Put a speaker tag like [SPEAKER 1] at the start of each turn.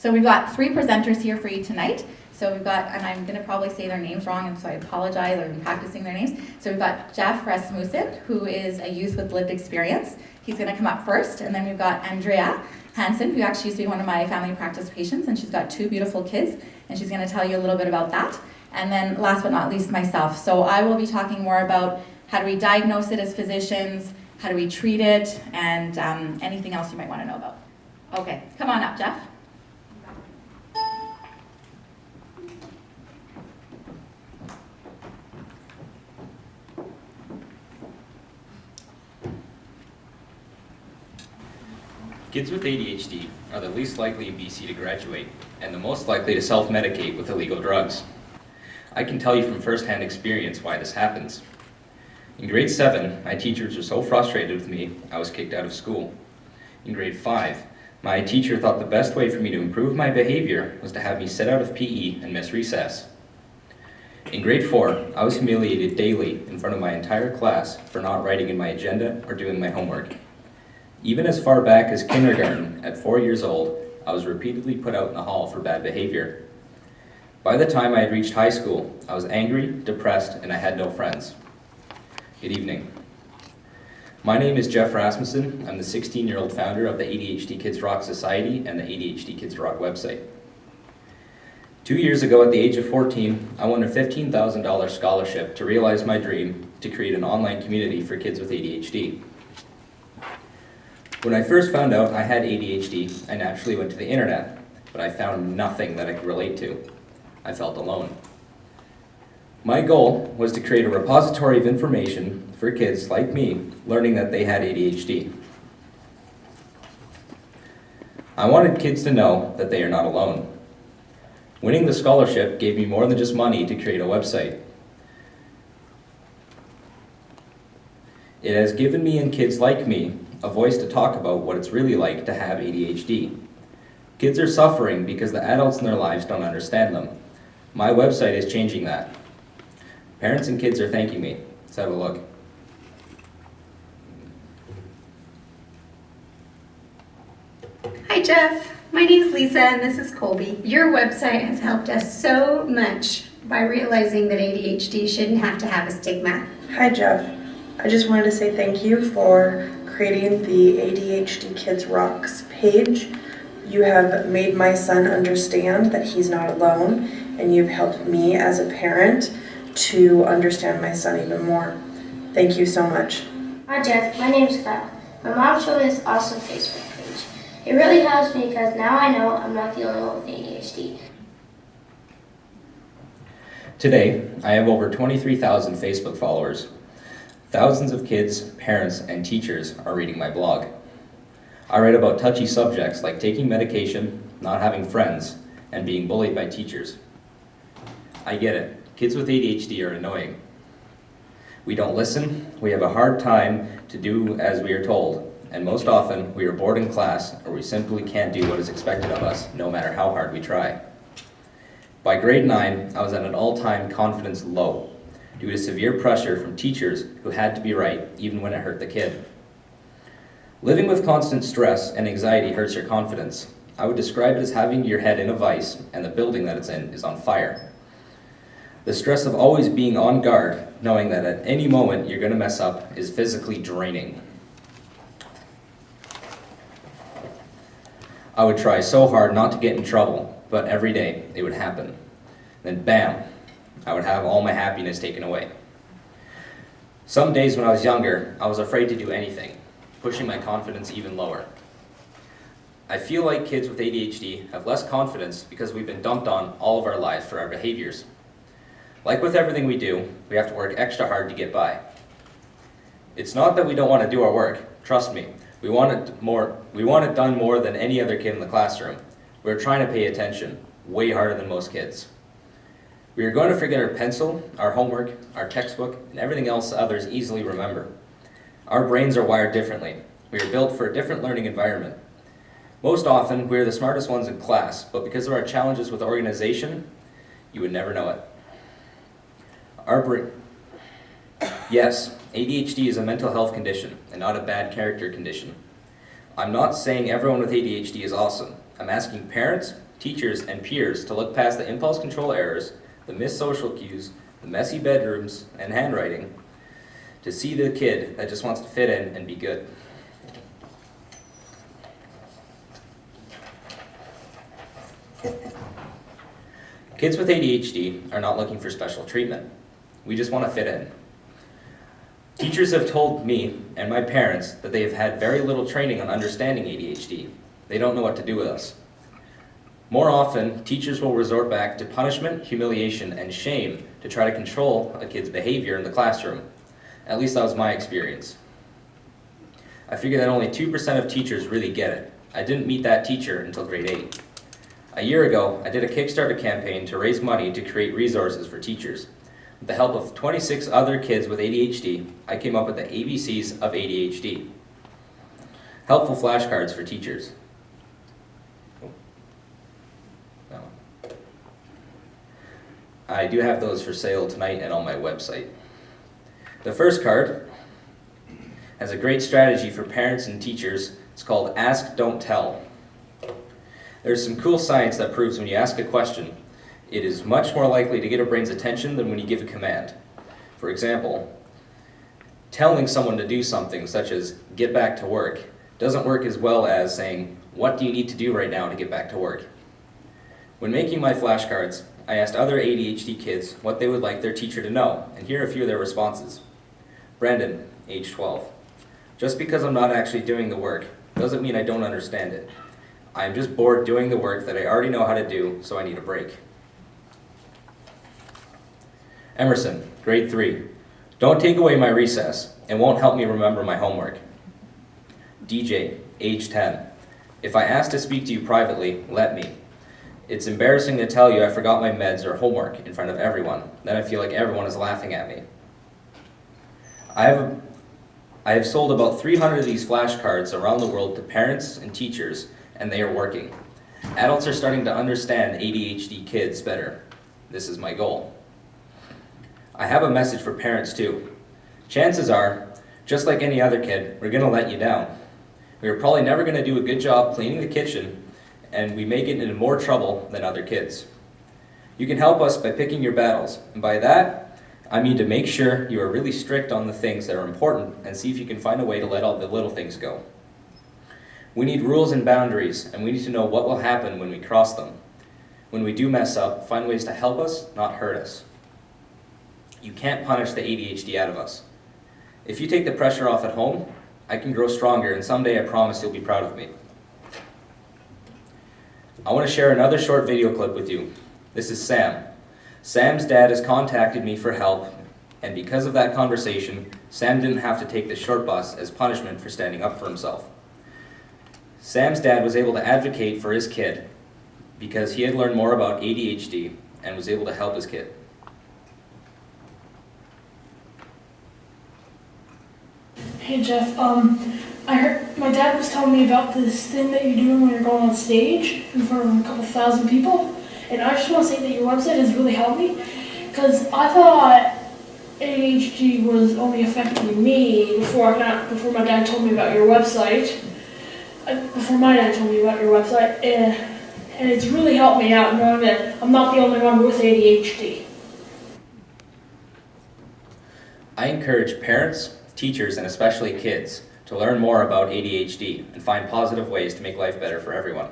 [SPEAKER 1] So we've got 3 presenters here for you tonight. So we've got, and I'm going to probably say their names wrong, and so I apologize, I've been practicing their names. So we've got JeffRasmussen, who is a youth with lived experience. He's going to come up first, and then we've got Andrea Hansen, who actually used to be one of my family practice patients, and she's got 2 beautiful kids, and she's going to tell you a little bit about that. And then last but not least, myself. So I will be talking more about how do we diagnose it as physicians, how do we treat it, and anything else you might want to know about. Okay, come on up, Jeff.
[SPEAKER 2] Kids with ADHD are the least likely in BC to graduate and the most likely to self-medicate with illegal drugs. I can tell you from first-hand experience why this happens. In grade 7, my teachers were so frustrated with me, I was kicked out of school. In grade 5, my teacher thought the best way for me to improve my behavior was to have me sit out of PE and miss recess. In grade 4, I was humiliated daily in front of my entire class for not writing in my agenda or doing my homework. Even as far back as kindergarten, at 4 years old, I was repeatedly put out in the hall for bad behavior. By the time I had reached high school, I was angry, depressed, and I had no friends. Good evening. My name is Jeff Rasmussen. I'm the 16-year-old founder of the ADHD Kids Rock Society and the ADHD Kids Rock website. 2 years ago, at the age of 14, I won a $15,000 scholarship to realize my dream to create an online community for kids with ADHD. When I first found out I had ADHD, I naturally went to the internet, but I found nothing that I could relate to. I felt alone. My goal was to create a repository of information for kids like me learning that they had ADHD. I wanted kids to know that they are not alone. Winning the scholarship gave me more than just money to create a website. It has given me and kids like me a voice to talk about what it's really like to have ADHD. Kids are suffering because the adults in their lives don't understand them. My website is changing that. Parents and kids are thanking me. Let's have a look.
[SPEAKER 3] Hi Jeff, my name is Lisa and this is Colby. Your website has helped us so much by realizing that ADHD shouldn't have to have a stigma.
[SPEAKER 4] Hi Jeff, I just wanted to say thank you for creating the ADHD Kids Rocks page. You have made my son understand that he's not alone, and you've helped me as a parent to understand my son even more. Thank you so much.
[SPEAKER 5] Hi Jeff, my name is Kyle. My mom showed me this awesome Facebook page. It really helps me because now I know I'm not the only one with ADHD.
[SPEAKER 2] Today, I have over 23,000 Facebook followers. Thousands of kids, parents, and teachers are reading my blog. I write about touchy subjects like taking medication, not having friends, and being bullied by teachers. I get it. Kids with ADHD are annoying. We don't listen, we have a hard time to do as we are told, and most often we are bored in class or we simply can't do what is expected of us, no matter how hard we try. By grade 9, I was at an all-time confidence low due to severe pressure from teachers who had to be right, even when it hurt the kid. Living with constant stress and anxiety hurts your confidence. I would describe it as having your head in a vice and the building that it's in is on fire. The stress of always being on guard, knowing that at any moment you're going to mess up, is physically draining. I would try so hard not to get in trouble, but every day it would happen. Then bam, I would have all my happiness taken away. Some days when I was younger, I was afraid to do anything, pushing my confidence even lower. I feel like kids with ADHD have less confidence because we've been dumped on all of our lives for our behaviors. Like with everything we do, we have to work extra hard to get by. It's not that we don't want to do our work, trust me. We want it done more than any other kid in the classroom. We're trying to pay attention, way harder than most kids. We are going to forget our pencil, our homework, our textbook, and everything else others easily remember. Our brains are wired differently. We are built for a different learning environment. Most often, we are the smartest ones in class, but because of our challenges with organization, you would never know it. Yes, ADHD is a mental health condition and not a bad character condition. I'm not saying everyone with ADHD is awesome. I'm asking parents, teachers, and peers to look past the impulse control errors, the missed social cues, the messy bedrooms, and handwriting, to see the kid that just wants to fit in and be good. Kids with ADHD are not looking for special treatment. We just want to fit in. Teachers have told me and my parents that they have had very little training on understanding ADHD. They don't know what to do with us. More often, teachers will resort back to punishment, humiliation, and shame to try to control a kid's behavior in the classroom. At least that was my experience. I figure that only 2% of teachers really get it. I didn't meet that teacher until grade 8. A year ago, I did a Kickstarter campaign to raise money to create resources for teachers. With the help of 26 other kids with ADHD, I came up with the ABCs of ADHD. Helpful flashcards for teachers. I do have those for sale tonight and on my website. The first card has a great strategy for parents and teachers. It's called Ask, Don't Tell. There's some cool science that proves when you ask a question, it is much more likely to get a brain's attention than when you give a command. For example, telling someone to do something such as get back to work doesn't work as well as saying, what do you need to do right now to get back to work? When making my flashcards, I asked other ADHD kids what they would like their teacher to know, and here are a few of their responses. Brandon, age 12. Just because I'm not actually doing the work doesn't mean I don't understand it. I am just bored doing the work that I already know how to do, so I need a break. Emerson, grade 3. Don't take away my recess. It won't help me remember my homework. DJ, age 10. If I ask to speak to you privately, let me. It's embarrassing to tell you I forgot my meds or homework in front of everyone. Then I feel like everyone is laughing at me. I have sold about 300 of these flashcards around the world to parents and teachers, and they are working. Adults are starting to understand ADHD kids better. This is my goal. I have a message for parents too. Chances are, just like any other kid, we're going to let you down. We are probably never going to do a good job cleaning the kitchen, and we may get into more trouble than other kids. You can help us by picking your battles, and by that, I mean to make sure you are really strict on the things that are important and see if you can find a way to let all the little things go. We need rules and boundaries, and we need to know what will happen when we cross them. When we do mess up, find ways to help us, not hurt us. You can't punish the ADHD out of us. If you take the pressure off at home, I can grow stronger, and someday I promise you'll be proud of me. I want to share another short video clip with you. This is Sam. Sam's dad has contacted me for help, and because of that conversation, Sam didn't have to take the short bus as punishment for standing up for himself. Sam's dad was able to advocate for his kid because he had learned more about ADHD and was able to help his kid.
[SPEAKER 6] Hey Jeff, I heard my dad was telling me about this thing that you're doing when you're going on stage in front of a couple thousand people, and I just want to say that your website has really helped me, because I thought ADHD was only affecting me before my dad told me about your website. Before my dad told me about your website, and it's really helped me out knowing that I'm not the only one with ADHD.
[SPEAKER 2] I encourage parents, teachers, and especially kids to learn more about ADHD and find positive ways to make life better for everyone.